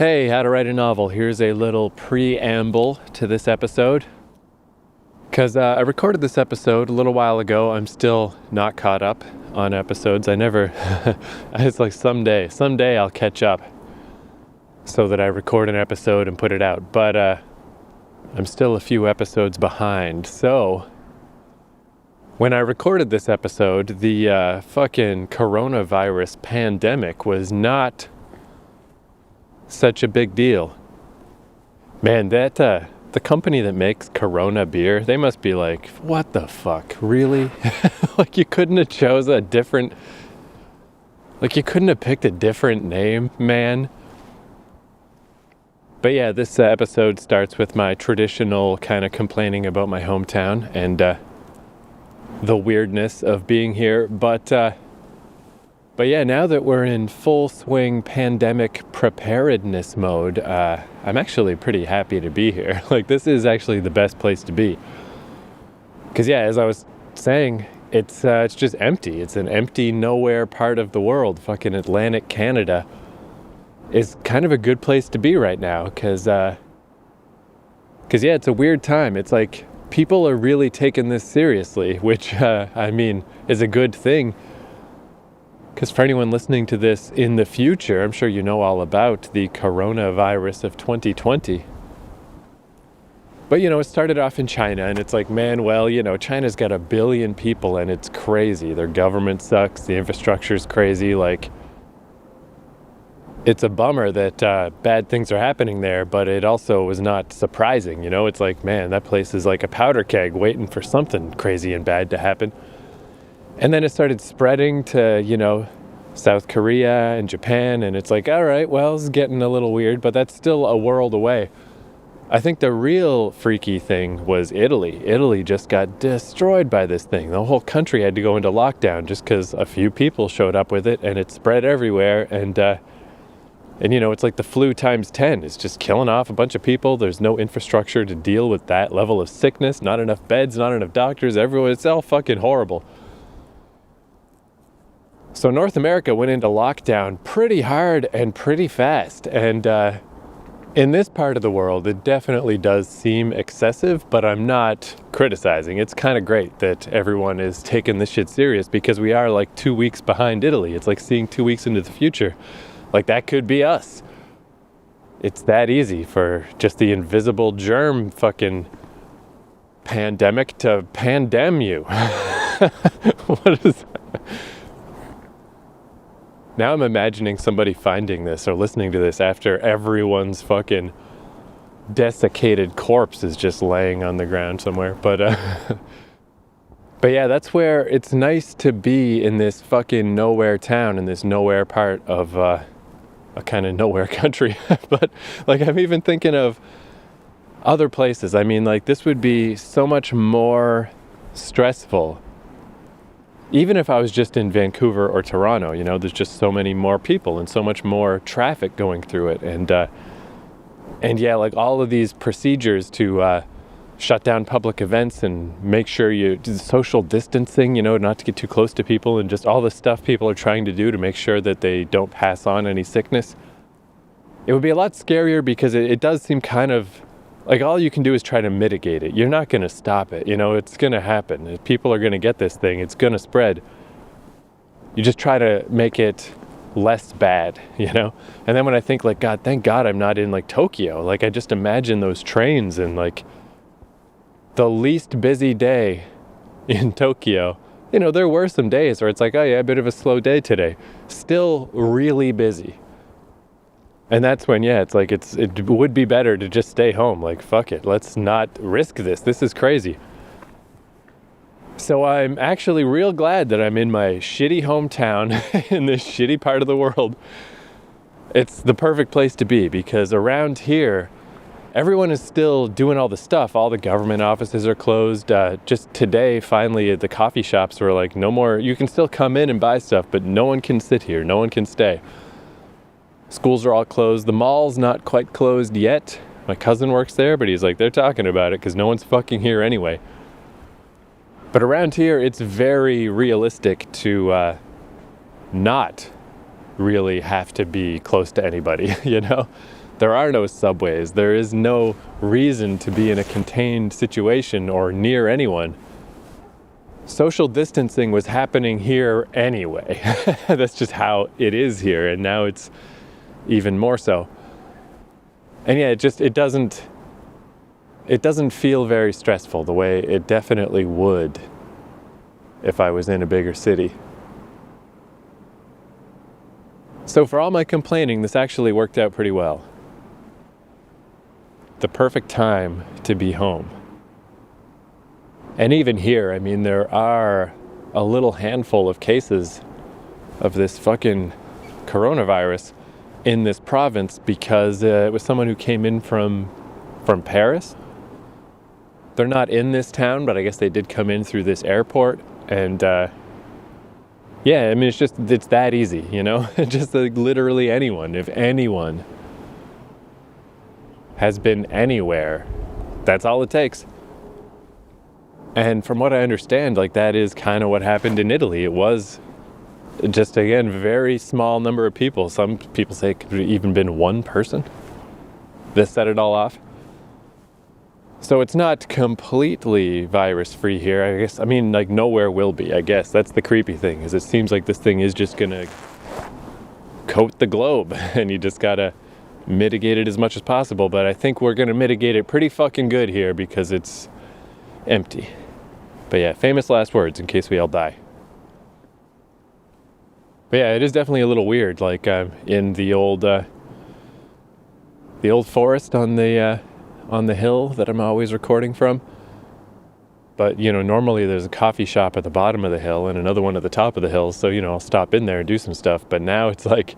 Hey, how to write a novel. Here's a little preamble to this episode. Because I recorded this episode a little while ago. I'm still not caught up on episodes. It's like someday I'll catch up so that I record an episode and put it out. But I'm still a few episodes behind. So when I recorded this episode, the fucking coronavirus pandemic was not such a big deal. Man, the company that makes Corona beer, they must be like, what the fuck, really? Like you couldn't have picked a different name, man. But yeah, this episode starts with my traditional kind of complaining about my hometown and the weirdness of being here. But yeah, now that we're in full swing pandemic preparedness mode, I'm actually pretty happy to be here. Like, this is actually the best place to be. Because yeah, as I was saying, it's just empty. It's an empty nowhere part of the world. Fucking Atlantic Canada is kind of a good place to be right now. Because yeah, it's a weird time. It's like people are really taking this seriously, which is a good thing. Because for anyone listening to this in the future, I'm sure you know all about the coronavirus of 2020. But, it started off in China, and it's like, man, well, China's got 1 billion people, and it's crazy. Their government sucks. The infrastructure's crazy. Like, it's a bummer that bad things are happening there, but it also was not surprising. It's like, man, that place is like a powder keg waiting for something crazy and bad to happen. And then it started spreading to, South Korea and Japan. And it's like, all right, well, it's getting a little weird, but that's still a world away. I think the real freaky thing was Italy. Italy just got destroyed by this thing. The whole country had to go into lockdown just because a few people showed up with it and it spread everywhere. And it's like the flu times 10. It's just killing off a bunch of people. There's no infrastructure to deal with that level of sickness. Not enough beds, not enough doctors, everyone. It's all fucking horrible. So North America went into lockdown pretty hard and pretty fast. And in this part of the world, it definitely does seem excessive, but I'm not criticizing. It's kind of great that everyone is taking this shit serious because we are like 2 weeks behind Italy. It's like seeing 2 weeks into the future. Like that could be us. It's that easy for just the invisible germ fucking pandemic to pandem you. What is that? Now I'm imagining somebody finding this or listening to this after everyone's fucking desiccated corpse is just laying on the ground somewhere. But yeah, that's where it's nice to be in this fucking nowhere town, in this nowhere part of a kind of nowhere country. But like, I'm even thinking of other places. I mean, like, this would be so much more stressful even if I was just in Vancouver or Toronto. There's just so many more people and so much more traffic going through it. And yeah, like all of these procedures to shut down public events and make sure you do social distancing, not to get too close to people, and just all the stuff people are trying to do to make sure that they don't pass on any sickness. It would be a lot scarier because it does seem kind of like all you can do is try to mitigate it. You're not going to stop it. It's going to happen. If people are going to get this thing, it's going to spread. You just try to make it less bad, And then when I think like, God, thank God I'm not in like Tokyo. Like I just imagine those trains and like the least busy day in Tokyo. There were some days where it's like, oh yeah, a bit of a slow day today. Still really busy. And that's when, yeah, it's like it would be better to just stay home. Like, fuck it. Let's not risk this. This is crazy. So I'm actually real glad that I'm in my shitty hometown in this shitty part of the world. It's the perfect place to be because around here, everyone is still doing all the stuff. All the government offices are closed. Just today, finally, the coffee shops were like, no more. You can still come in and buy stuff, but no one can sit here. No one can stay. Schools are all closed. The mall's not quite closed yet. My cousin works there, but he's like, they're talking about it because no one's fucking here anyway. But around here, it's very realistic to not really have to be close to anybody, There are no subways. There is no reason to be in a contained situation or near anyone. Social distancing was happening here anyway. That's just how it is here, and now it's even more so. And yeah, it doesn't feel very stressful the way it definitely would if I was in a bigger city. So for all my complaining, this actually worked out pretty well. The perfect time to be home. And even here, I mean, there are a little handful of cases of this fucking coronavirus in this province because it was someone who came in from Paris. They're not in this town, but I guess they did come in through this airport. And yeah, I mean, it's that easy, you know? Just like literally anyone, if anyone has been anywhere, that's all it takes. And from what I understand, like that is kind of what happened in Italy. It was just, again, very small number of people. Some people say it could have even been one person that set it all off. So it's not completely virus-free here, I guess. I mean, like nowhere will be, I guess. That's the creepy thing, is it seems like this thing is just gonna coat the globe and you just gotta mitigate it as much as possible. But I think we're gonna mitigate it pretty fucking good here because it's empty. But yeah, famous last words in case we all die. But yeah, it is definitely a little weird, like in the old forest on the hill that I'm always recording from. But, you know, normally there's a coffee shop at the bottom of the hill and another one at the top of the hill. So, you know, I'll stop in there and do some stuff. But now it's like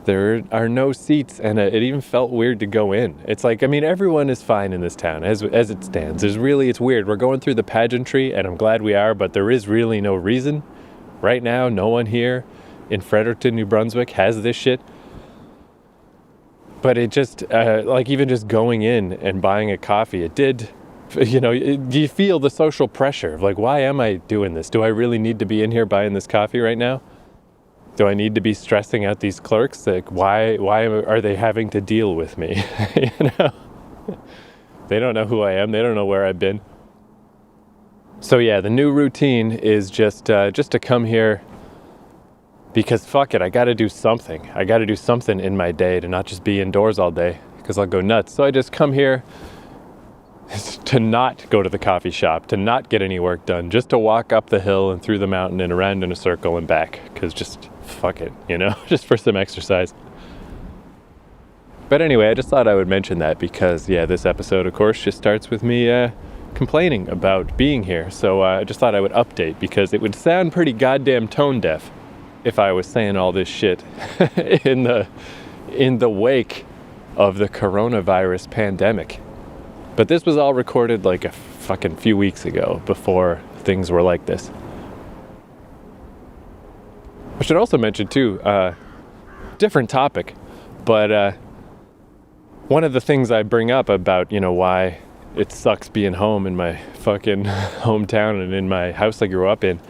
there are no seats, and it even felt weird to go in. It's like, I mean, everyone is fine in this town as it stands. It's weird. We're going through the pageantry, and I'm glad we are, but there is really no reason. Right now, no one here in Fredericton, New Brunswick has this shit. But it just, like even just going in and buying a coffee, it did, you know, you feel the social pressure of like, why am I doing this? Do I really need to be in here buying this coffee right now? Do I need to be stressing out these clerks? Like, why are they having to deal with me? You know? They don't know who I am. They don't know where I've been. So yeah, the new routine is just to come here because fuck it, I got to do something. I got to do something in my day to not just be indoors all day because I'll go nuts. So I just come here to not go to the coffee shop, to not get any work done, just to walk up the hill and through the mountain and around in a circle and back because just fuck it, you know, just for some exercise. But anyway, I just thought I would mention that because, yeah, this episode, of course, just starts with me complaining about being here. So I just thought I would update because it would sound pretty goddamn tone deaf if I was saying all this shit in the wake of the coronavirus pandemic. But this was all recorded like a fucking few weeks ago before things were like this. I should also mention too, different topic, but one of the things I bring up about, you know, why it sucks being home in my fucking hometown and in my house I grew up in,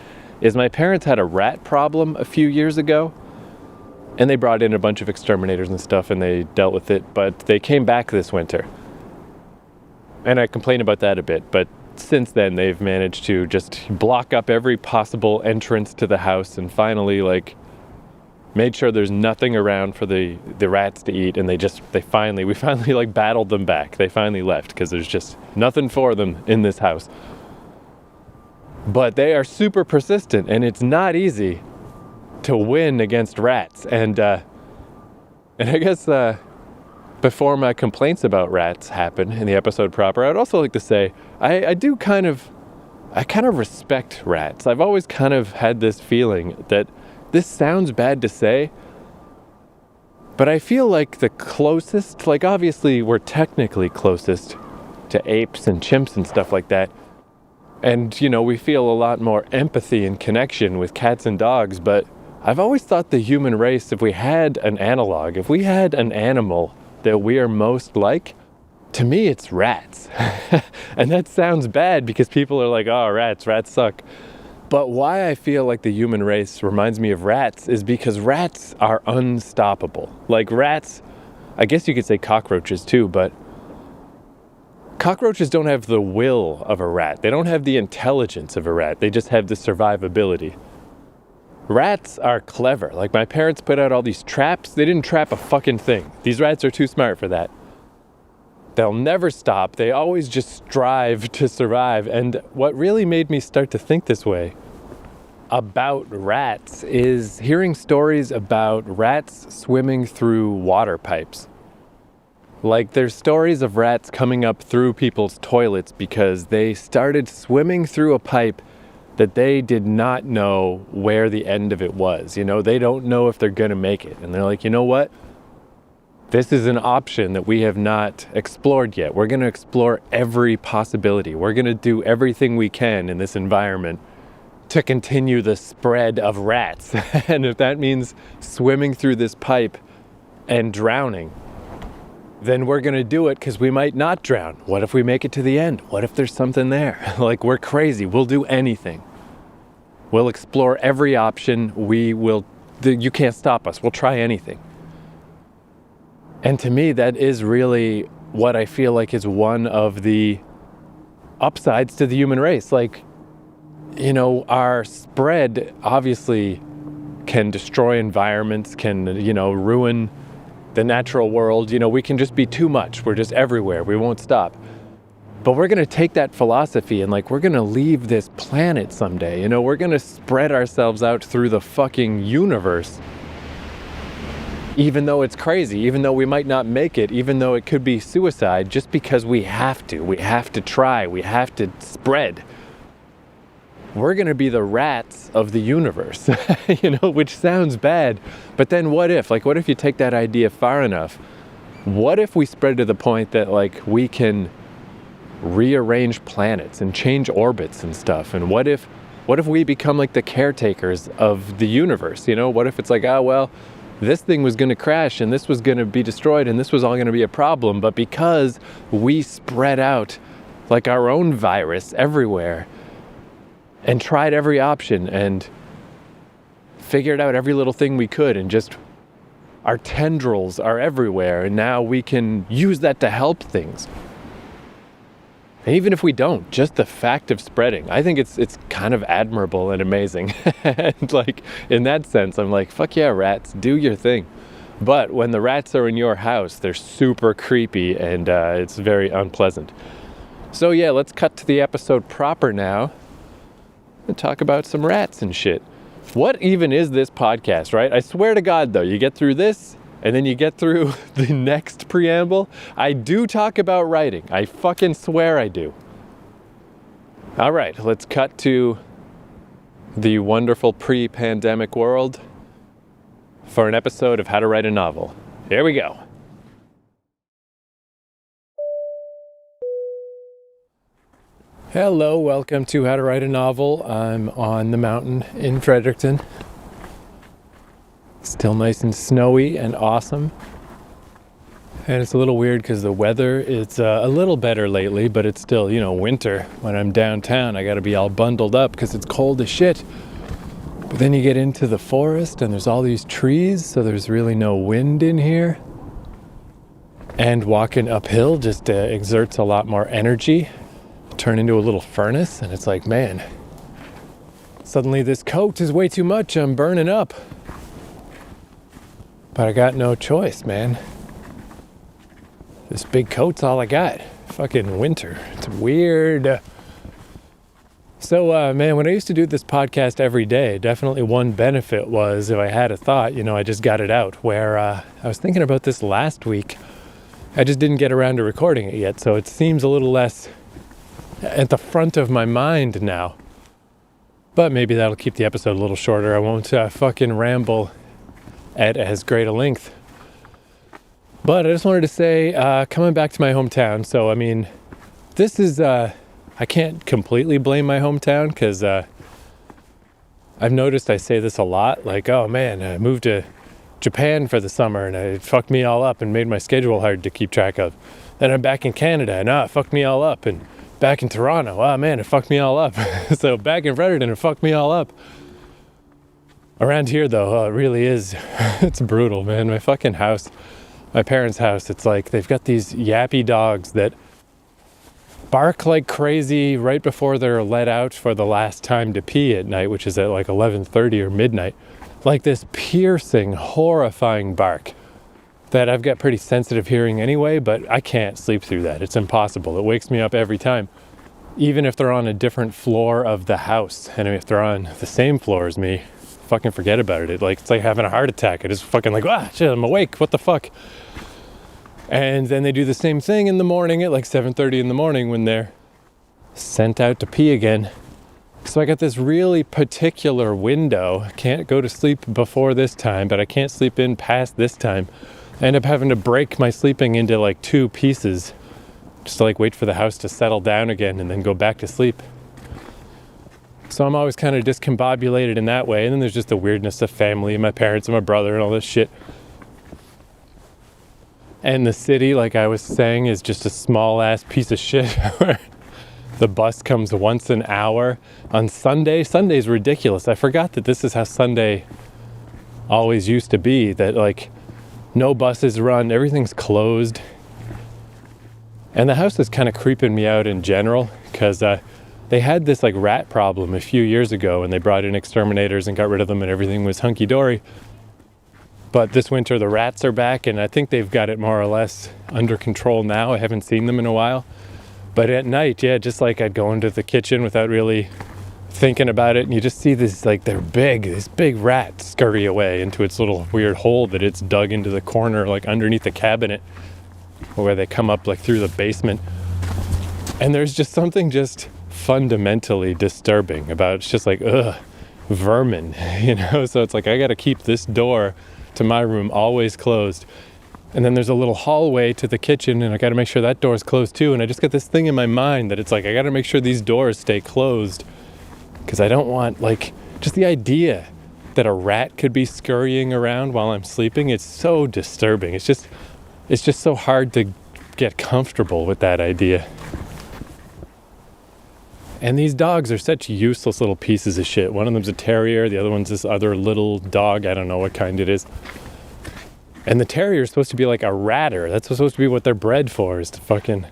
is my parents had a rat problem a few years ago, and they brought in a bunch of exterminators and stuff and they dealt with it, but they came back this winter. And I complain about that a bit, but since then they've managed to just block up every possible entrance to the house and finally like made sure there's nothing around for the rats to eat, and we finally like battled them back. They finally left because there's just nothing for them in this house. But they are super persistent, and it's not easy to win against rats. And I guess before my complaints about rats happen in the episode proper, I'd also like to say I kind of respect rats. I've always kind of had this feeling that this sounds bad to say, but I feel like the closest, like obviously we're technically closest to apes and chimps and stuff like that. And, you know, we feel a lot more empathy and connection with cats and dogs, but I've always thought the human race, if we had an analog, if we had an animal that we are most like, to me it's rats. And that sounds bad because people are like, oh, rats suck. But why I feel like the human race reminds me of rats is because rats are unstoppable. Like rats I guess you could say cockroaches too, but cockroaches don't have the will of a rat. They don't have the intelligence of a rat. They just have the survivability. Rats are clever. Like, my parents put out all these traps. They didn't trap a fucking thing. These rats are too smart for that. They'll never stop. They always just strive to survive. And what really made me start to think this way about rats is hearing stories about rats swimming through water pipes. Like, there's stories of rats coming up through people's toilets because they started swimming through a pipe that they did not know where the end of it was. You know, they don't know if they're gonna make it. And they're like, you know what? This is an option that we have not explored yet. We're gonna explore every possibility. We're gonna do everything we can in this environment to continue the spread of rats. And if that means swimming through this pipe and drowning, then we're gonna do it because we might not drown. What if we make it to the end? What if there's something there? Like, we're crazy. We'll do anything. We'll explore every option. You can't stop us. We'll try anything. And to me, that is really what I feel like is one of the upsides to the human race. Like, you know, our spread obviously can destroy environments, can, you know, ruin the natural world. You know, we can just be too much. We're just everywhere. We won't stop. But we're going to take that philosophy and, like, we're going to leave this planet someday. You know, we're going to spread ourselves out through the fucking universe. Even though it's crazy, even though we might not make it, even though it could be suicide, just because we have to. We have to try. We have to spread. We're going to be the rats of the universe, you know, which sounds bad. But then what if? Like, what if you take that idea far enough? What if we spread to the point that, like, we can rearrange planets and change orbits and stuff? And what if we become like the caretakers of the universe? You know, what if it's like, oh, well, this thing was going to crash and this was going to be destroyed and this was all going to be a problem. But because we spread out like our own virus everywhere and tried every option and figured out every little thing we could, and just our tendrils are everywhere, and now we can use that to help things. And even if we don't, just the fact of spreading, I think it's kind of admirable and amazing. And, like, in that sense, I'm like, fuck yeah, rats, do your thing. But when the rats are in your house, they're super creepy and it's very unpleasant. So yeah, let's cut to the episode proper now and talk about some rats and shit. What even is this podcast, right? I swear to God, though, you get through this and then you get through the next preamble, I do talk about writing. I fucking swear I do. All right, let's cut to the wonderful pre-pandemic world for an episode of How to Write a Novel. Here we go. Hello, welcome to How to Write a Novel. I'm on the mountain in Fredericton. Still nice and snowy and awesome. And it's a little weird because the weather is a little better lately, but it's still, you know, winter. When I'm downtown, I gotta be all bundled up because it's cold as shit. But then you get into the forest and there's all these trees, so there's really no wind in here. And walking uphill just exerts a lot more energy. Turn into a little furnace, and it's like, man, suddenly this coat is way too much. I'm burning up. But I got no choice, man. This big coat's all I got. Fucking winter. It's weird. So, man, when I used to do this podcast every day, definitely one benefit was if I had a thought, you know, I just got it out. Where I was thinking about this last week, I just didn't get around to recording it yet, so it seems a little less at the front of my mind now. But maybe that'll keep the episode a little shorter. I won't fucking ramble at as great a length. But I just wanted to say, coming back to my hometown, so I mean, this is, I can't completely blame my hometown because I've noticed I say this a lot, like, oh man, I moved to Japan for the summer and it fucked me all up and made my schedule hard to keep track of. Then I'm back in Canada and it fucked me all up. And back in Toronto, oh man, it fucked me all up. So back in Fredericton, it fucked me all up. Around here though, it really is, it's brutal, man. My fucking house, my parents' house, it's like they've got these yappy dogs that bark like crazy right before they're let out for the last time to pee at night, which is at like 11:30 or midnight. Like this piercing, horrifying bark that I've got pretty sensitive hearing anyway, but I can't sleep through that. It's impossible. It wakes me up every time, even if they're on a different floor of the house. And if they're on the same floor as me, fucking forget about it. It's like having a heart attack. I just fucking like, shit, I'm awake. What the fuck? And then they do the same thing in the morning at like 7:30 in the morning when they're sent out to pee again. So I got this really particular window. I can't go to sleep before this time, but I can't sleep in past this time. I end up having to break my sleeping into like 2 pieces just to like wait for the house to settle down again and then go back to sleep. So I'm always kind of discombobulated in that way. And then there's just the weirdness of family and my parents and my brother and all this shit. And the city, like I was saying, is just a small ass piece of shit where the bus comes once an hour on Sunday. Sunday's ridiculous. I forgot that this is how Sunday always used to be, that like no buses run, everything's closed. And the house is kind of creeping me out in general because they had this like rat problem a few years ago and they brought in exterminators and got rid of them and everything was hunky-dory. But this winter the rats are back and I think they've got it more or less under control now. I haven't seen them in a while. But at night, yeah, just like I'd go into the kitchen without really thinking about it and you just see this like this big rat scurry away into its little weird hole that it's dug into the corner like underneath the cabinet where they come up like through the basement. And there's just something just fundamentally disturbing about it's just like vermin, you know. So it's like I gotta keep this door to my room always closed, and then there's a little hallway to the kitchen and I gotta make sure that door's closed too. And I just got this thing in my mind that it's like I gotta make sure these doors stay closed because I don't want like just the idea that a rat could be scurrying around while I'm sleeping. It's so disturbing. It's just so hard to get comfortable with that idea. And these dogs are such useless little pieces of shit. One of them's a terrier, the other one's this other little dog, I don't know what kind it is. And the terrier is supposed to be like a ratter. That's supposed to be what they're bred for, is to fucking...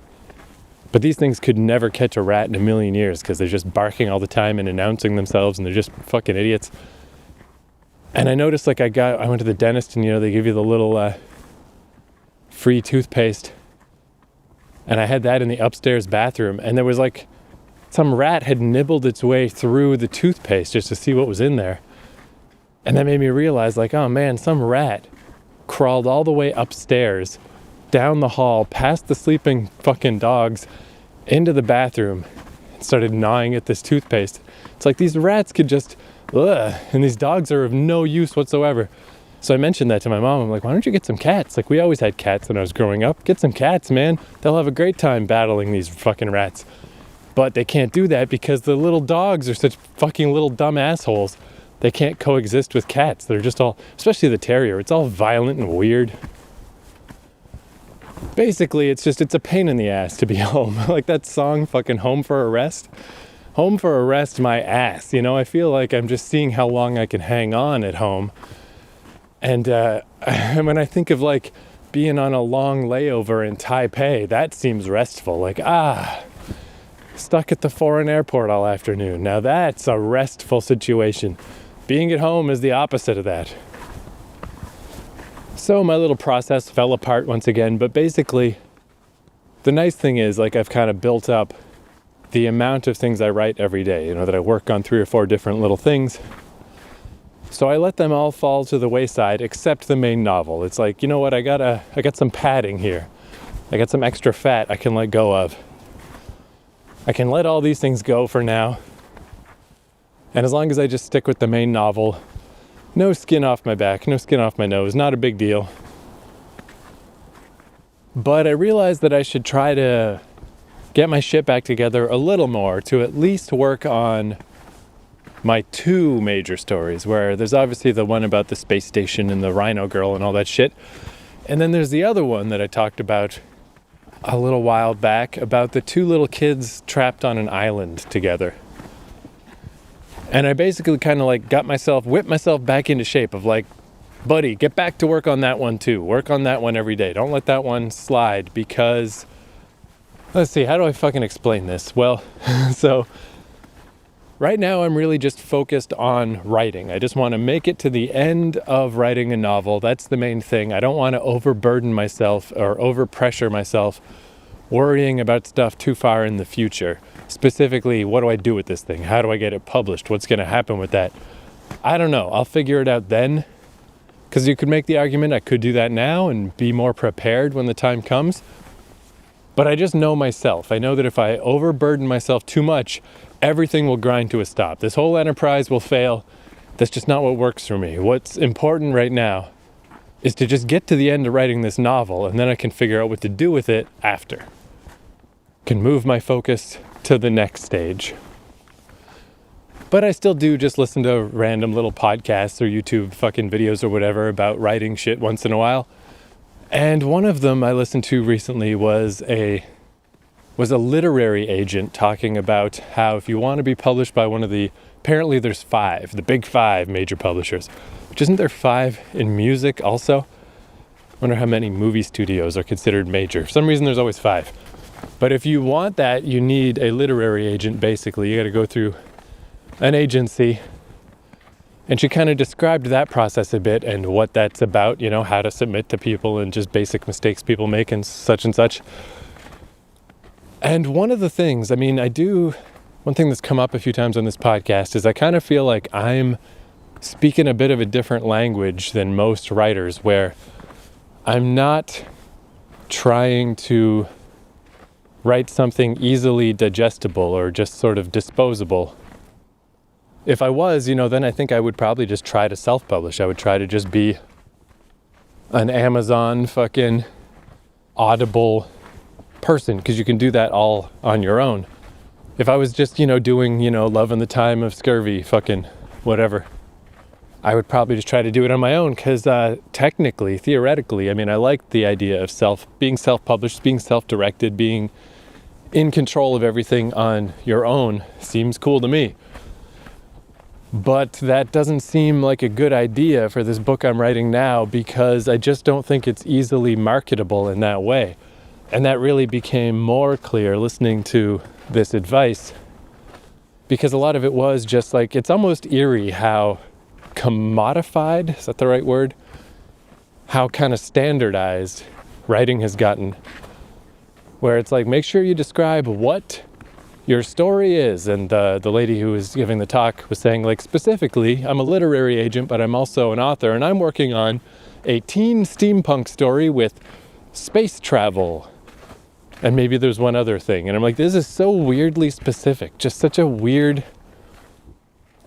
But these things could never catch a rat in a million years because they're just barking all the time and announcing themselves and they're just fucking idiots. And I noticed like I went to the dentist and, you know, they give you the little free toothpaste. And I had that in the upstairs bathroom and there was like some rat had nibbled its way through the toothpaste just to see what was in there. And that made me realize like, oh man, some rat crawled all the way upstairs, down the hall, past the sleeping fucking dogs, into the bathroom, and started gnawing at this toothpaste. It's like these rats could just, and these dogs are of no use whatsoever. So I mentioned that to my mom. I'm like, why don't you get some cats? Like we always had cats when I was growing up. Get some cats, man. They'll have a great time battling these fucking rats. But they can't do that because the little dogs are such fucking little dumb assholes. They can't coexist with cats. They're just all, especially the terrier, it's all violent and weird. Basically, it's a pain in the ass to be home. Like that song, fucking Home for a Rest. Home for a rest, my ass. You know, I feel like I'm just seeing how long I can hang on at home. And when I think of like being on a long layover in Taipei, that seems restful. Like, stuck at the foreign airport all afternoon. Now that's a restful situation. Being at home is the opposite of that. So my little process fell apart once again, but basically the nice thing is like I've kind of built up the amount of things I write every day, you know, that I work on 3 or 4 different little things. So I let them all fall to the wayside except the main novel. It's like, you know what, I got some padding here. I got some extra fat I can let go of. I can let all these things go for now. And as long as I just stick with the main novel, no skin off my back, no skin off my nose, not a big deal. But I realized that I should try to get my shit back together a little more to at least work on my 2 major stories, where there's obviously the one about the space station and the Rhino girl and all that shit. And then there's the other one that I talked about a little while back about the 2 little kids trapped on an island together. And I basically kind of like whipped myself back into shape of like buddy, get back to work on that one too. Work on that one every day. Don't let that one slide, because, let's see, how do I fucking explain this? Well, so right now I'm really just focused on writing. I just want to make it to the end of writing a novel. That's the main thing. I don't want to overburden myself or overpressure myself worrying about stuff too far in the future. Specifically, what do I do with this thing? How do I get it published? What's going to happen with that? I don't know. I'll figure it out then. Because you could make the argument I could do that now and be more prepared when the time comes. But I just know myself. I know that if I overburden myself too much, everything will grind to a stop. This whole enterprise will fail. That's just not what works for me. What's important right now is to just get to the end of writing this novel, and then I can figure out what to do with it after. Can move my focus to the next stage. But I still do just listen to random little podcasts or YouTube fucking videos or whatever about writing shit once in a while. And one of them I listened to recently was a literary agent talking about how if you want to be published by one of the, apparently there's 5, the big 5 major publishers, which isn't there 5 in music also? I wonder how many movie studios are considered major. For some reason there's always 5. But if you want that, you need a literary agent basically. You got to go through an agency, and she kind of described that process a bit and what that's about, you know, how to submit to people and just basic mistakes people make and such and such. And one of the things, one thing that's come up a few times on this podcast is I kind of feel like I'm speaking a bit of a different language than most writers, where I'm not trying to write something easily digestible or just sort of disposable. If I was, then I think I would probably just try to self-publish. I would try to just be an Amazon fucking Audible person, because you can do that all on your own. If I was just, doing, Love in the Time of Scurvy, fucking whatever, I would probably just try to do it on my own, because theoretically, I like the idea of being self-published, being self-directed, being in control of everything on your own seems cool to me. But that doesn't seem like a good idea for this book I'm writing now, because I just don't think it's easily marketable in that way. And that really became more clear listening to this advice, because a lot of it was just like, it's almost eerie how commodified, is that the right word? How kind of standardized writing has gotten, where it's like, make sure you describe what your story is. And the lady who was giving the talk was saying, like, specifically, I'm a literary agent, but I'm also an author, and I'm working on a teen steampunk story with space travel. And maybe there's one other thing. And I'm like, this is so weirdly specific, just such a weird,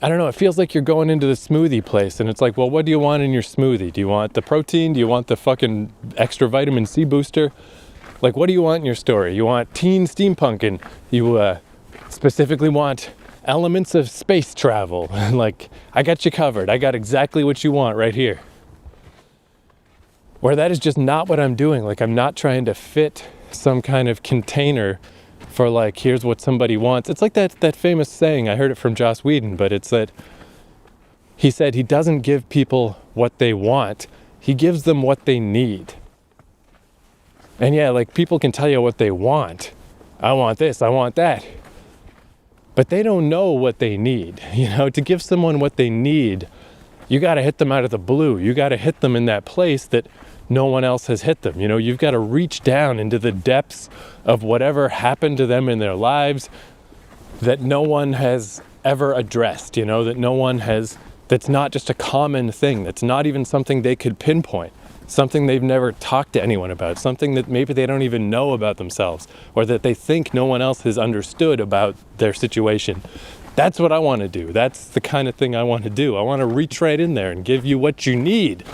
I don't know, it feels like you're going into the smoothie place, and it's like, well, what do you want in your smoothie? Do you want the protein? Do you want the fucking extra vitamin C booster? Like, what do you want in your story? You want teen steampunk, and you specifically want elements of space travel. Like, I got you covered. I got exactly what you want right here. Where that is just not what I'm doing. Like, I'm not trying to fit some kind of container for, like, here's what somebody wants. It's like that famous saying, I heard it from Joss Whedon, but it's that he said he doesn't give people what they want, he gives them what they need. And yeah, like, people can tell you what they want. I want this, I want that. But they don't know what they need. To give someone what they need, you got to hit them out of the blue. You got to hit them in that place that no one else has hit them. You've got to reach down into the depths of whatever happened to them in their lives that no one has ever addressed, that no one has, that's not just a common thing, that's not even something they could pinpoint, something they've never talked to anyone about, something that maybe they don't even know about themselves, or that they think no one else has understood about their situation. That's what I want to do. That's the kind of thing I want to do. I want to reach right in there and give you what you need.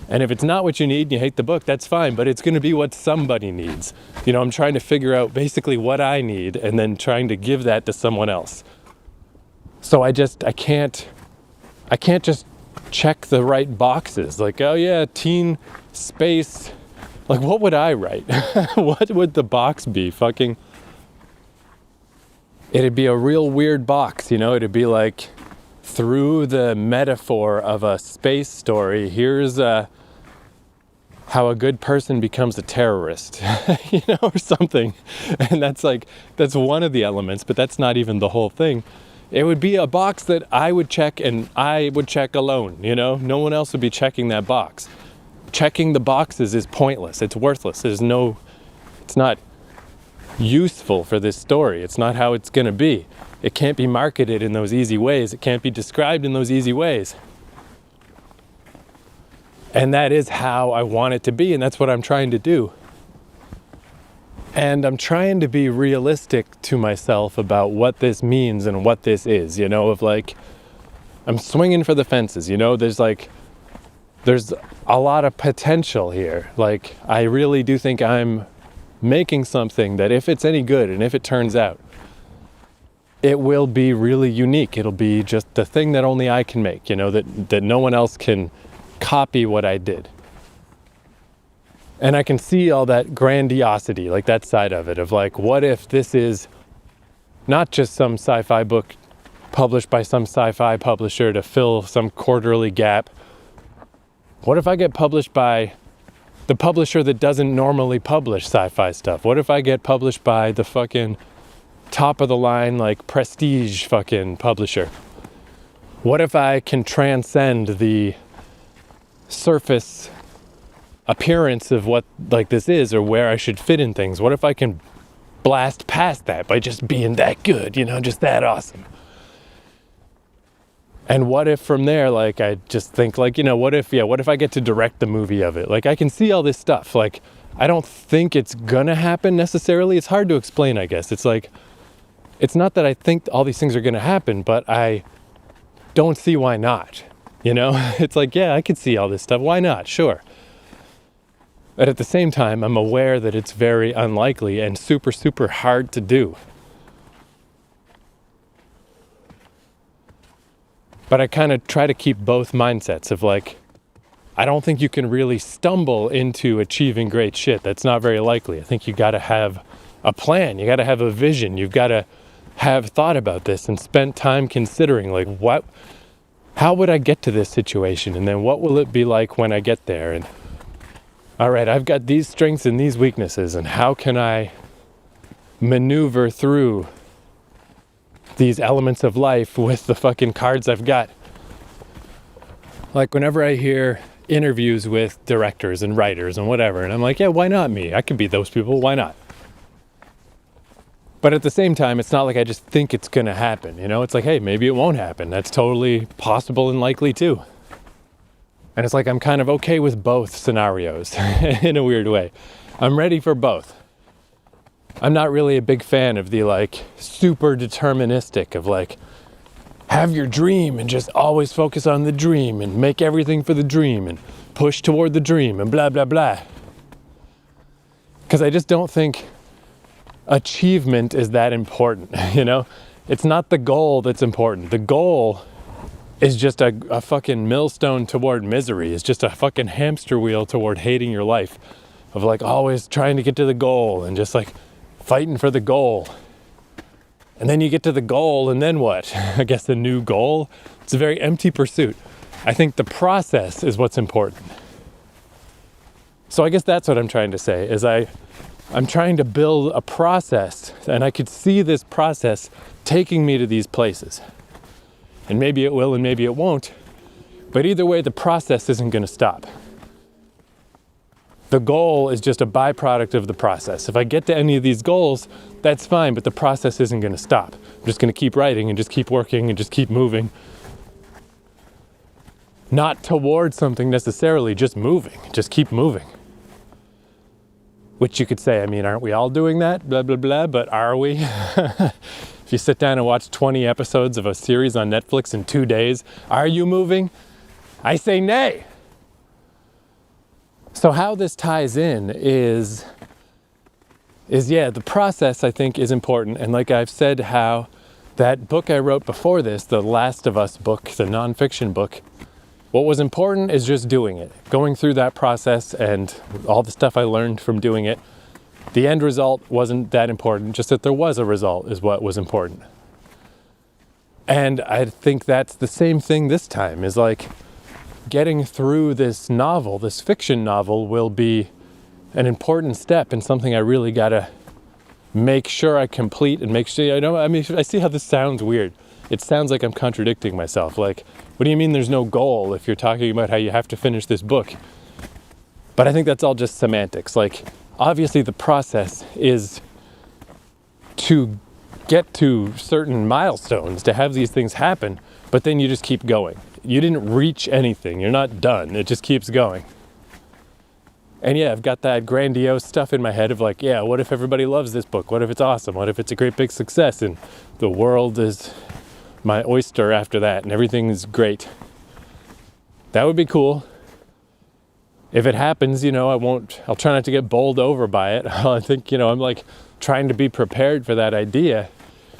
And if it's not what you need and you hate the book, that's fine, but it's going to be what somebody needs. I'm trying to figure out basically what I need and then trying to give that to someone else. So I can't just check the right boxes. Like, oh yeah, teen space. Like, what would I write? What would the box be? It'd be a real weird box, it'd be like through the metaphor of a space story, here's how a good person becomes a terrorist, or something. And that's one of the elements, but that's not even the whole thing. It would be a box that I would check, and I would check alone, no one else would be checking that box. Checking the boxes is pointless. It's worthless. It's not useful for this story. It's not how it's going to be. It can't be marketed in those easy ways. It can't be described in those easy ways. And that is how I want it to be, and that's what I'm trying to do. And I'm trying to be realistic to myself about what this means and what this is, I'm swinging for the fences, there's a lot of potential here. I really do think I'm making something that, if it's any good and if it turns out, it will be really unique. It'll be just the thing that only I can make, that no one else can copy what I did. And I can see all that grandiosity, that side of it, of what if this is not just some sci-fi book published by some sci-fi publisher to fill some quarterly gap. What if I get published by the publisher that doesn't normally publish sci-fi stuff? What if I get published by the fucking top of the line, prestige fucking publisher? What if I can transcend the surface appearance of what this is, or where I should fit in things? What if I can blast past that by just being that good, just that awesome? And what if from there, I just think what if I get to direct the movie of it? I can see all this stuff. I don't think it's gonna happen necessarily. It's hard to explain, I guess. It's it's not that I think all these things are gonna happen, but I don't see why not. It's yeah, I could see all this stuff. Why not? Sure. But at the same time, I'm aware that it's very unlikely and super, super hard to do. But I kind of try to keep both mindsets of I don't think you can really stumble into achieving great shit. That's not very likely. I think you got to have a plan. You got to have a vision. You've got to have thought about this and spent time considering how would I get to this situation? And then what will it be like when I get there? And all right, I've got these strengths and these weaknesses, and how can I maneuver through these elements of life with the fucking cards I've got? Whenever I hear interviews with directors and writers and whatever, and I'm yeah, why not me? I could be those people, why not? But at the same time, it's not I just think it's gonna happen, It's hey, maybe it won't happen. That's totally possible and likely too. And it's I'm kind of okay with both scenarios in a weird way. I'm ready for both. I'm not really a big fan of the super deterministic of have your dream and just always focus on the dream and make everything for the dream and push toward the dream and blah, blah, blah. Because I just don't think achievement is that important, It's not the goal that's important. The goal is just a fucking millstone toward misery. It's just a fucking hamster wheel toward hating your life. Of always trying to get to the goal and just fighting for the goal. And then you get to the goal, and then what? I guess the new goal? It's a very empty pursuit. I think the process is what's important. So I guess that's what I'm trying to say, is I'm trying to build a process, and I could see this process taking me to these places. And maybe it will and maybe it won't. But either way, the process isn't going to stop. The goal is just a byproduct of the process. If I get to any of these goals, that's fine, but the process isn't going to stop. I'm just going to keep writing and just keep working and just keep moving. Not towards something necessarily, just moving. Just keep moving. Which you could say, aren't we all doing that? Blah, blah, blah, but are we? If you sit down and watch 20 episodes of a series on Netflix in 2 days, are you moving? I say nay. So how this ties in is the process, I think, is important. And I've said, how that book I wrote before this, the Last of Us book, the nonfiction book, what was important is just doing it, going through that process and all the stuff I learned from doing it. The end result wasn't that important, just that there was a result is what was important. And I think that's the same thing this time, is like getting through this novel, this fiction novel, will be an important step and something I really gotta make sure I complete and make sure, I see how this sounds weird. It sounds like I'm contradicting myself. Like, what do you mean there's no goal if you're talking about how you have to finish this book? But I think that's all just semantics. Like, obviously the process is to get to certain milestones, to have these things happen, but then you just keep going. You didn't reach anything. You're not done. It just keeps going. And yeah, I've got that grandiose stuff in my head of like, yeah, what if everybody loves this book? What if it's awesome? What if it's a great big success and the world is my oyster after that and everything is great? That would be cool. If it happens, I'll try not to get bowled over by it. I think, I'm like trying to be prepared for that idea.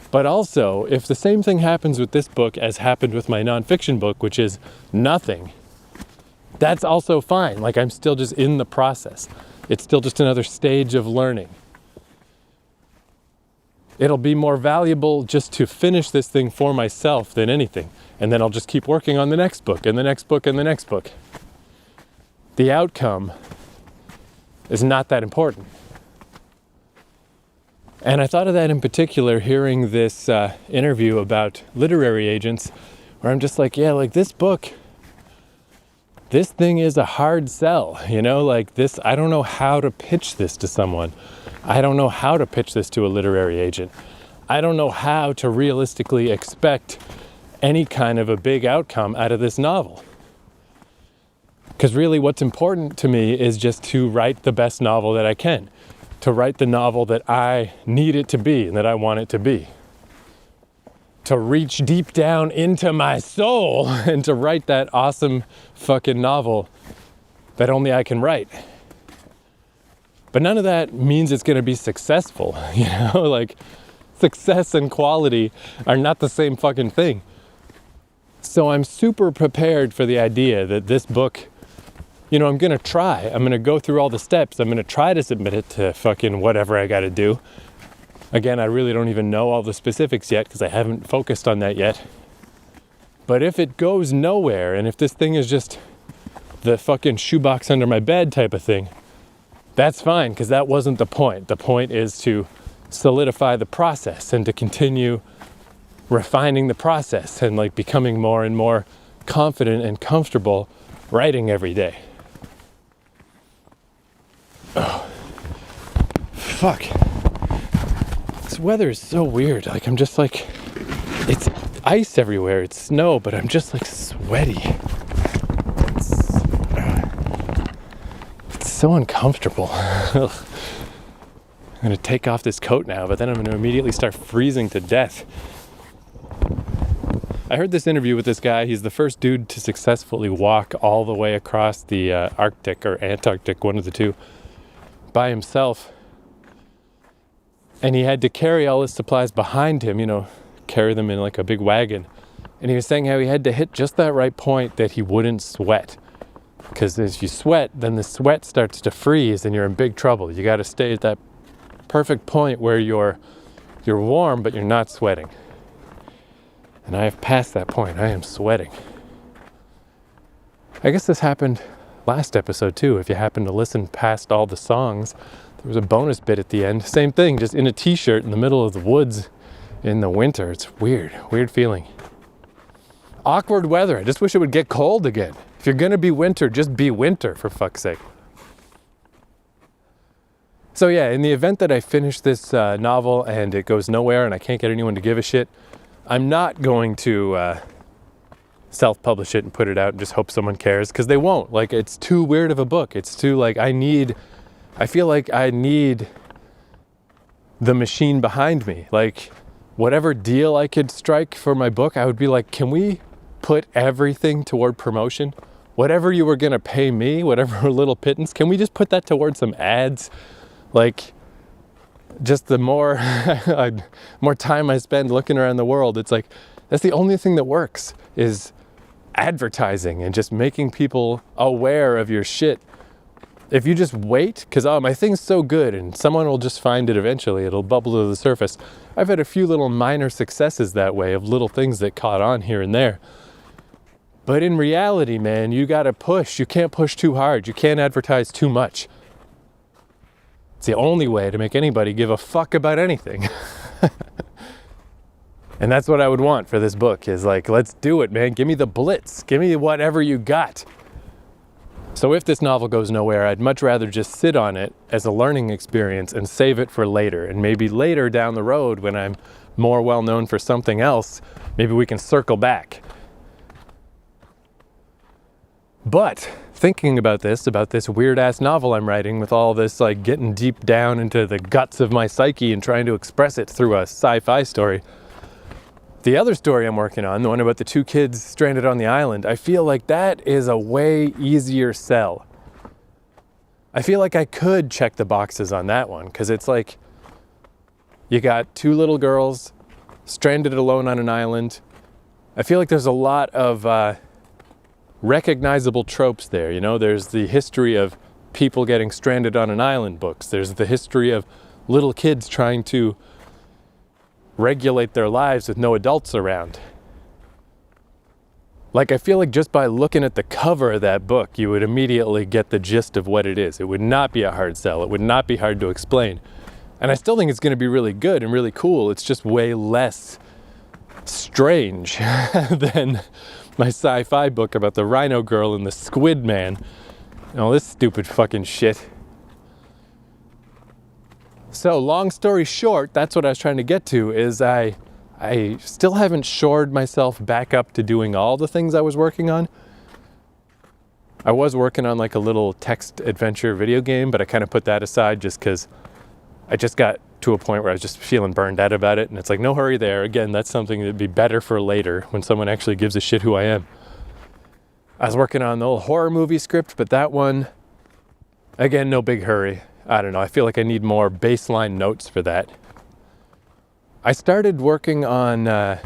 But also, if the same thing happens with this book as happened with my nonfiction book, which is nothing, that's also fine. Like, I'm still just in the process. It's still just another stage of learning. It'll be more valuable just to finish this thing for myself than anything. And then I'll just keep working on the next book and the next book and the next book. The outcome is not that important. And I thought of that in particular hearing this interview about literary agents, where I'm just like, yeah, like this book, this thing is a hard sell, like this, I don't know how to pitch this to someone. I don't know how to pitch this to a literary agent. I don't know how to realistically expect any kind of a big outcome out of this novel. Because really what's important to me is just to write the best novel that I can, to write the novel that I need it to be and that I want it to be. To reach deep down into my soul and to write that awesome fucking novel that only I can write. But none of that means it's going to be successful, like success and quality are not the same fucking thing. So I'm super prepared for the idea that this book, I'm going to try. I'm going to go through all the steps. I'm going to try to submit it to fucking whatever I got to do. Again, I really don't even know all the specifics yet because I haven't focused on that yet. But if it goes nowhere, and if this thing is just the fucking shoebox under my bed type of thing, that's fine, because that wasn't the point. The point is to solidify the process and to continue refining the process and like becoming more and more confident and comfortable writing every day. Oh, fuck. This weather is so weird. Like, I'm just like, it's ice everywhere. It's snow, but I'm just like sweaty. It's so uncomfortable. I'm going to take off this coat now, but then I'm going to immediately start freezing to death. I heard this interview with this guy. He's the first dude to successfully walk all the way across the Arctic or Antarctic, one of the two, by himself. And he had to carry all his supplies behind him, carry them in like a big wagon. And he was saying how he had to hit just that right point that he wouldn't sweat. Because if you sweat, then the sweat starts to freeze and you're in big trouble. You got to stay at that perfect point where you're warm, but you're not sweating. And I have passed that point. I am sweating. I guess this happened last episode too. If you happen to listen past all the songs, there was a bonus bit at the end. Same thing, just in a t-shirt in the middle of the woods in the winter. It's weird feeling. Awkward weather. I just wish it would get cold again. If you're gonna be winter, just be winter, for fuck's sake. So yeah, in the event that I finish this novel and it goes nowhere and I can't get anyone to give a shit, I'm not going to self-publish it and put it out and just hope someone cares, because they won't. Like, it's too weird of a book. It's too, like, I feel like I need the machine behind me. Like, whatever deal I could strike for my book, I would be like, can we put everything toward promotion? Whatever you were gonna pay me, whatever little pittance, can we just put that towards some ads? Like, just the more time I spend looking around the world, it's like, that's the only thing that works, is advertising and just making people aware of your shit If you just wait, because my thing's so good and someone will just find it eventually, it'll bubble to the surface. I've had a few little minor successes that way of little things that caught on here and there. But in reality, man, you gotta push. You can't push too hard. You can't advertise too much. It's the only way to make anybody give a fuck about anything. And that's what I would want for this book, is like, let's do it, man. Give me the blitz. Give me whatever you got. So if this novel goes nowhere, I'd much rather just sit on it as a learning experience and save it for later. And maybe later down the road, when I'm more well known for something else, maybe we can circle back. But thinking about this weird ass novel I'm writing with all this like getting deep down into the guts of my psyche and trying to express it through a sci-fi story. The other story I'm working on, the one about the two kids stranded on the island, I feel like that is a way easier sell. I feel like I could check the boxes on that one, because it's like you got two little girls stranded alone on an island. I feel like there's a lot of recognizable tropes there. You know, there's the history of people getting stranded on an island books. There's the history of little kids trying to regulate their lives with no adults around. Like, I feel like just by looking at the cover of that book, you would immediately get the gist of what it is. It would not be a hard sell. It would not be hard to explain. And I still think it's going to be really good and really cool. It's just way less strange than my sci-fi book about the rhino girl and the squid man. And all this stupid fucking shit. So long story short, that's what I was trying to get to, is I still haven't shored myself back up to doing all the things I was working on. I was working on like a little text adventure video game, but I kind of put that aside just because I just got to a point where I was just feeling burned out about it. And it's like, no hurry there. Again, that's something that'd be better for later when someone actually gives a shit who I am. I was working on the old horror movie script, but that one, again, no big hurry. I don't know, I feel like I need more baseline notes for that. I started working on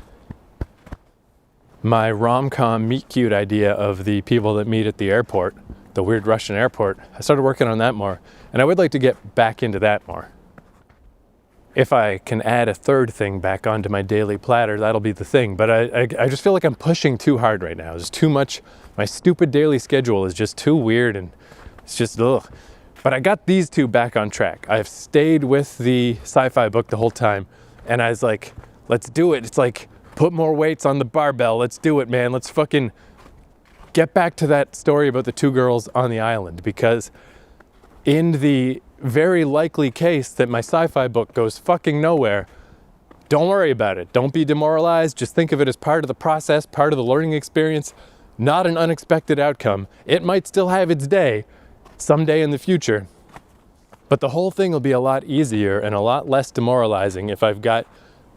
my rom-com meet cute idea of the people that meet at the airport, the weird Russian airport. I started working on that more, and I would like to get back into that more. If I can add a third thing back onto my daily platter, that'll be the thing. But I just feel like I'm pushing too hard right now. There's too much. My stupid daily schedule is just too weird, and it's just, ugh. But I got these two back on track. I've stayed with the sci-fi book the whole time. And I was like, let's do it. It's like, put more weights on the barbell. Let's do it, man. Let's fucking get back to that story about the two girls on the island. Because in the very likely case that my sci-fi book goes fucking nowhere, don't worry about it. Don't be demoralized. Just think of it as part of the process, part of the learning experience, not an unexpected outcome. It might still have its day someday in the future, but the whole thing will be a lot easier and a lot less demoralizing if I've got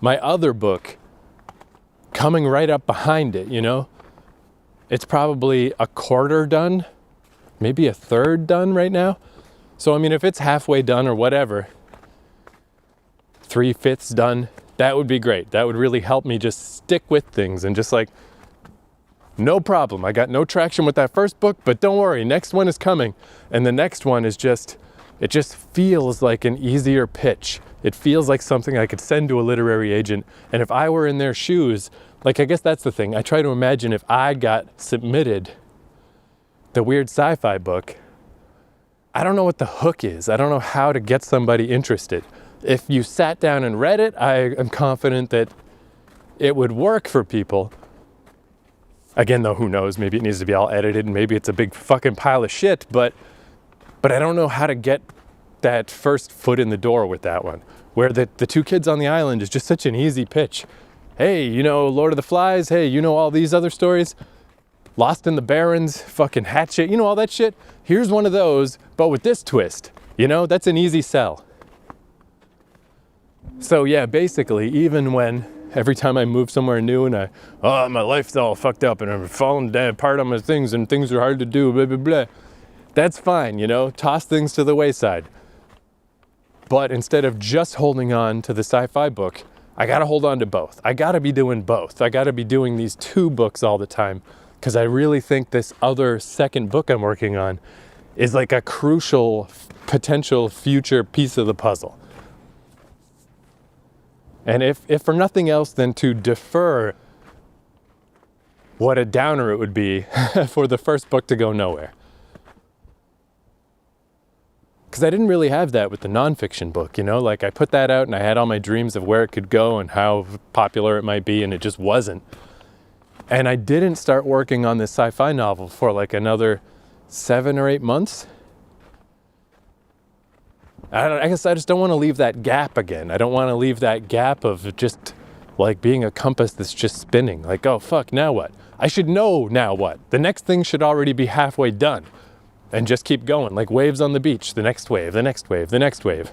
my other book coming right up behind it, you know? It's probably a quarter done, maybe a third done right now. So, I mean, if it's halfway done or whatever, 3/5 done, that would be great. That would really help me just stick with things and just like, no problem. I got no traction with that first book, but don't worry, next one is coming. And the next one is just, it just feels like an easier pitch. It feels like something I could send to a literary agent. And if I were in their shoes, like, I guess that's the thing. I try to imagine if I got submitted the weird sci-fi book, I don't know what the hook is. I don't know how to get somebody interested. If you sat down and read it, I am confident that it would work for people. Again, though, who knows? Maybe it needs to be all edited and maybe it's a big fucking pile of shit, but I don't know how to get that first foot in the door with that one, where the two kids on the island is just such an easy pitch. Hey, you know Lord of the Flies? Hey, you know all these other stories? Lost in the Barrens, fucking Hatchet, you know all that shit? Here's one of those, but with this twist. You know, that's an easy sell. So yeah, basically, even when every time I move somewhere new and my life's all fucked up and I'm falling apart on my things and things are hard to do, blah, blah, blah. That's fine, you know, toss things to the wayside. But instead of just holding on to the sci-fi book, I gotta hold on to both. I gotta be doing both. I gotta be doing these two books all the time because I really think this other second book I'm working on is like a crucial potential future piece of the puzzle. And if for nothing else than to defer what a downer it would be for the first book to go nowhere. Because I didn't really have that with the nonfiction book, like I put that out and I had all my dreams of where it could go and how popular it might be, and it just wasn't. And I didn't start working on this sci-fi novel for like another 7 or 8 months. I guess I just don't want to leave that gap again. I don't want to leave that gap of just like being a compass that's just spinning. Like, oh fuck, now what? I should know now what. The next thing should already be halfway done. And just keep going, like waves on the beach. The next wave, the next wave, the next wave.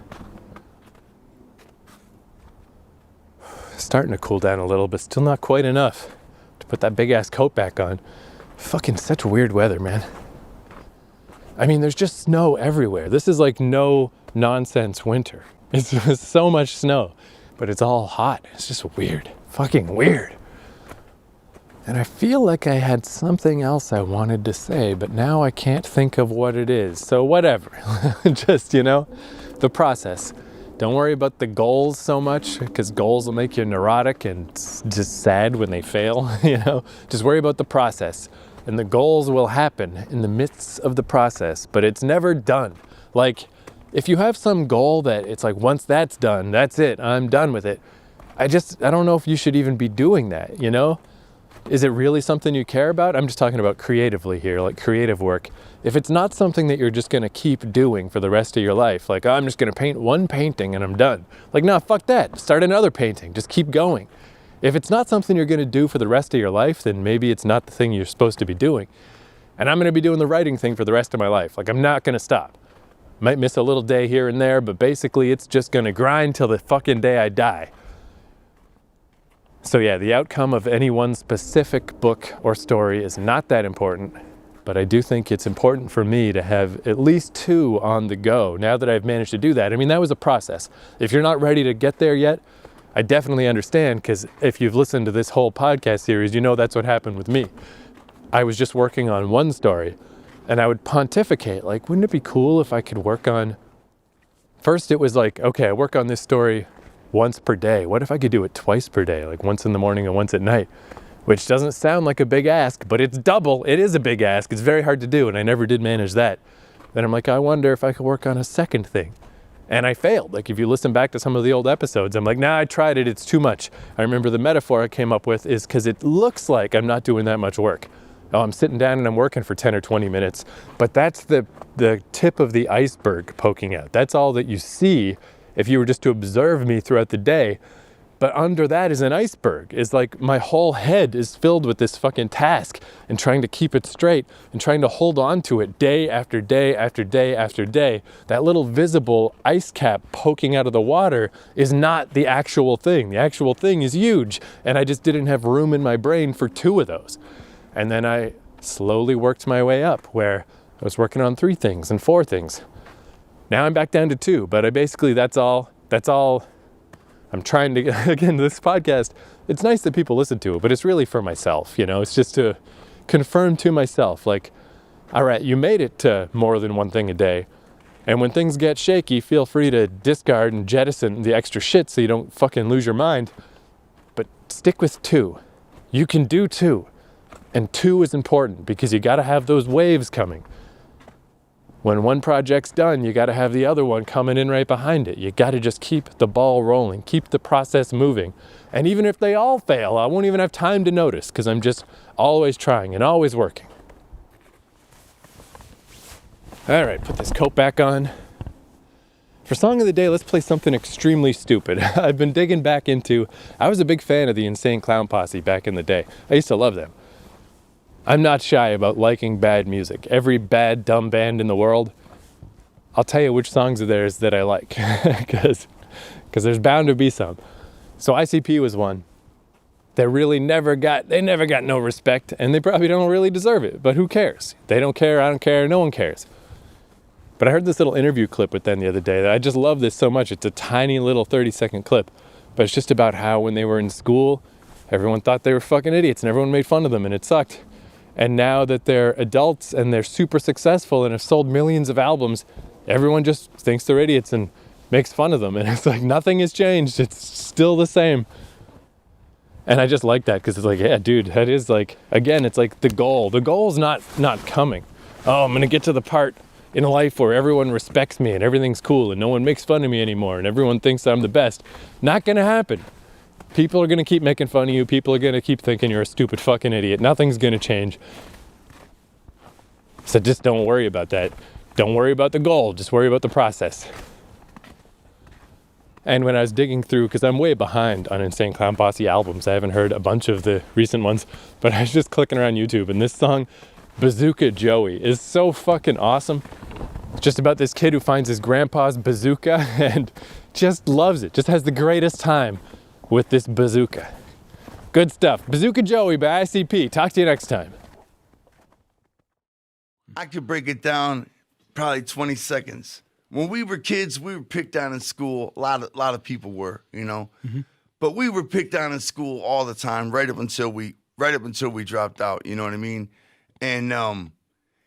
Starting to cool down a little, but still not quite enough to put that big ass coat back on. Fucking such weird weather, man. I mean, there's just snow everywhere. This is like no nonsense winter. It's so much snow, but it's all hot. It's just weird. Fucking weird. And I feel like I had something else I wanted to say, but now I can't think of what it is. So whatever. Just, the process. Don't worry about the goals so much, because goals will make you neurotic and just sad when they fail, Just worry about the process. And the goals will happen in the midst of the process, but it's never done. Like, if you have some goal that it's like, once that's done, that's it, I'm done with it. I don't know if you should even be doing that, Is it really something you care about? I'm just talking about creatively here, like creative work. If it's not something that you're just going to keep doing for the rest of your life, like, oh, I'm just going to paint one painting and I'm done. Like, no, fuck that. Start another painting. Just keep going. If it's not something you're going to do for the rest of your life, then maybe it's not the thing you're supposed to be doing. And I'm going to be doing the writing thing for the rest of my life. Like, I'm not going to stop. Might miss a little day here and there, but basically it's just going to grind till the fucking day I die. So yeah, the outcome of any one specific book or story is not that important, but I do think it's important for me to have at least 2 on the go now that I've managed to do that. I mean, that was a process. If you're not ready to get there yet, I definitely understand, because if you've listened to this whole podcast series, that's what happened with me. I was just working on one story, and I would pontificate, like, wouldn't it be cool if I could work on... First it was like, okay, I work on this story once per day. What if I could do it twice per day, like once in the morning and once at night? Which doesn't sound like a big ask, but it's double. It is a big ask. It's very hard to do, and I never did manage that. Then I'm like, I wonder if I could work on a second thing. And I failed. Like, if you listen back to some of the old episodes, I'm like, nah, I tried it. It's too much. I remember the metaphor I came up with is because it looks like I'm not doing that much work. Oh, I'm sitting down and I'm working for 10 or 20 minutes. But that's the tip of the iceberg poking out. That's all that you see if you were just to observe me throughout the day. But under that is an iceberg. It's like my whole head is filled with this fucking task and trying to keep it straight and trying to hold on to it day after day after day after day. That little visible ice cap poking out of the water is not the actual thing. The actual thing is huge. And I just didn't have room in my brain for 2 of those. And then I slowly worked my way up, where I was working on 3 things and 4 things. Now I'm back down to 2, but that's all I'm trying to, again, this podcast, it's nice that people listen to it, but it's really for myself, it's just to confirm to myself, like, all right, you made it to more than one thing a day. And when things get shaky, feel free to discard and jettison the extra shit so you don't fucking lose your mind. But stick with 2. You can do 2. And 2 is important because you got to have those waves coming. When one project's done, you got to have the other one coming in right behind it. You got to just keep the ball rolling, keep the process moving. And even if they all fail, I won't even have time to notice because I'm just always trying and always working. All right, put this coat back on. For Song of the Day, let's play something extremely stupid. I've been digging back into, I was a big fan of the Insane Clown Posse back in the day. I used to love them. I'm not shy about liking bad music. Every bad, dumb band in the world, I'll tell you which songs of theirs that I like, because there's bound to be some. So ICP was one. They never got no respect, and they probably don't really deserve it, but who cares? They don't care, I don't care, no one cares. But I heard this little interview clip with them the other day that I just love this so much. It's a tiny little 30-second clip, but it's just about how when they were in school, everyone thought they were fucking idiots, and everyone made fun of them, and it sucked. And now that they're adults and they're super successful and have sold millions of albums, everyone just thinks they're idiots and makes fun of them. And it's like nothing has changed. It's still the same. And I just like that because it's like, yeah, dude, that is like, again, it's like the goal. The goal's not coming. Oh, I'm going to get to the part in life where everyone respects me and everything's cool and no one makes fun of me anymore and everyone thinks I'm the best. Not going to happen. People are going to keep making fun of you. People are going to keep thinking you're a stupid fucking idiot. Nothing's going to change. So just don't worry about that. Don't worry about the goal. Just worry about the process. And when I was digging through, because I'm way behind on Insane Clown Posse albums, I haven't heard a bunch of the recent ones, but I was just clicking around YouTube, and this song, Bazooka Joey, is so fucking awesome. It's just about this kid who finds his grandpa's bazooka and just loves it, just has the greatest time with this bazooka. Good stuff. Bazooka Joey by ICP. Talk to you next time. I could break it down probably 20 seconds. When we were kids, we were picked on in school. A lot of people were, you know. Mm-hmm. But we were picked on in school all the time, right up until we dropped out, you know what I mean? And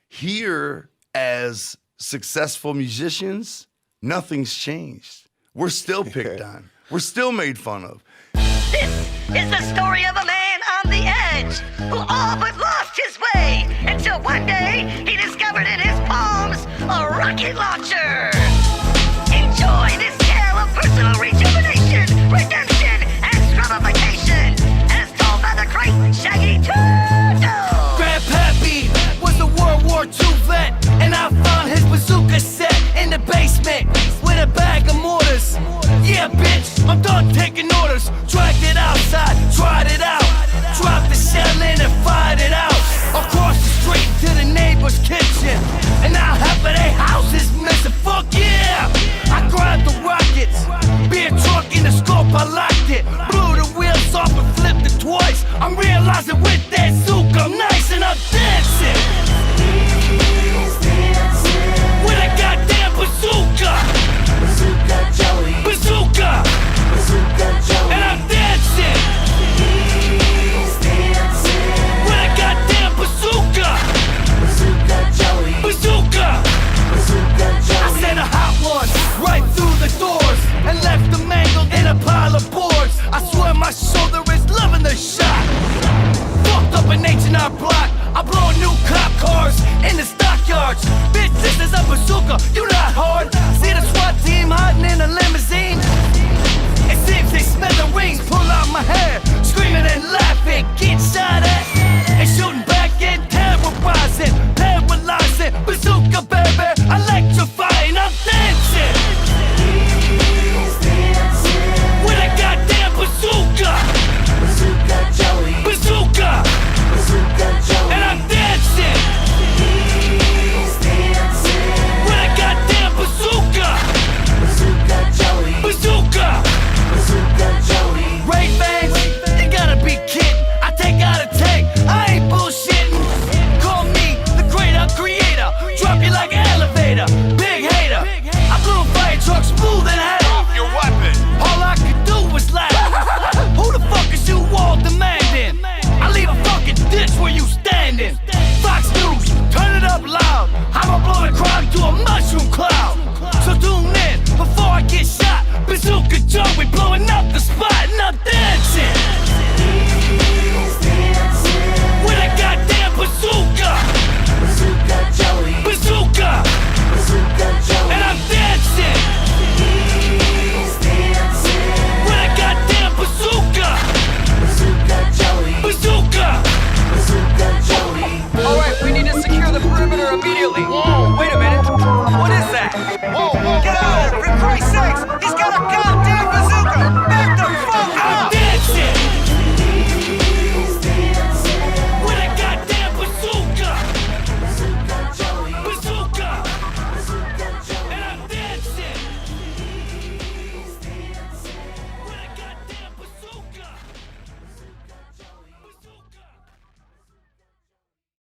here, as successful musicians, nothing's changed. We're still picked on. We're still made fun of. This is the story of a man on the edge who all but lost his way until one day he discovered in his palms a rocket launcher.